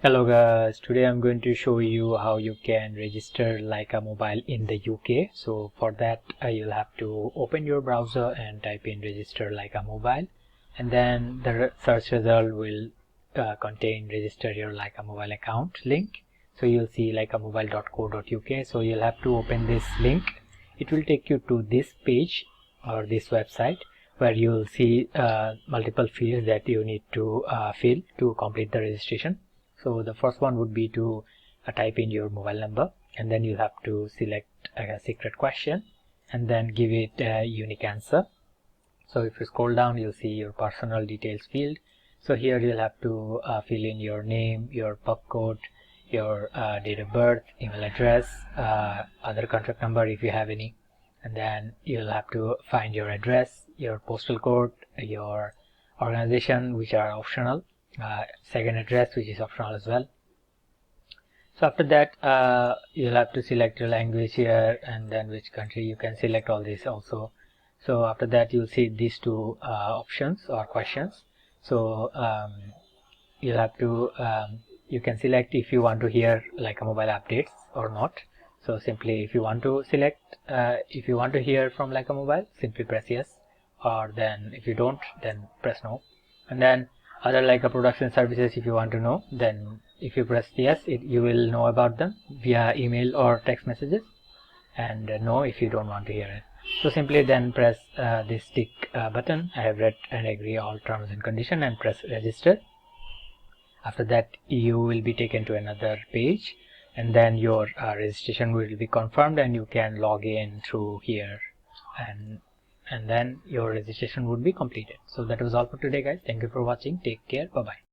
Hello guys, today I'm going to show you how you can register Lycamobile in the UK. So for that you'll have to open your browser and type in register Lycamobile, and then the search result will contain register your Lycamobile account link. So you'll see lycamobile.co.uk. So you'll have to open this link. It will take you to this page or this website where you'll see multiple fields that you need to fill to complete the registration. So the first one would be to type in your mobile number, and then you have to select a secret question and then give it a unique answer. So if you scroll down, you'll see your personal details field. So here you'll have to fill in your name, your pub code, your date of birth, email address, other contact number if you have any, and then you'll have to find your address, your postal code, your organization, which are optional, second address, which is optional as well. So after that you'll have to select your language here, and then which country. You can select all this also. So after that you'll see these two options or questions. So you'll have to you can select if you want to hear Lycamobile updates or not. So simply if you want to select if you want to hear from Lycamobile, simply press yes, or then if you don't, then press no. And then other production services, if you want to know, then if you press yes, you will know about them via email or text messages, and no if you don't want to hear it. So simply then press this tick button, I have read and agree all terms and conditions, and press register. After that you will be taken to another page, and then your registration will be confirmed, and you can log in through here, and then your registration would be completed. So that was all for today guys. Thank you for watching. Take care. Bye bye.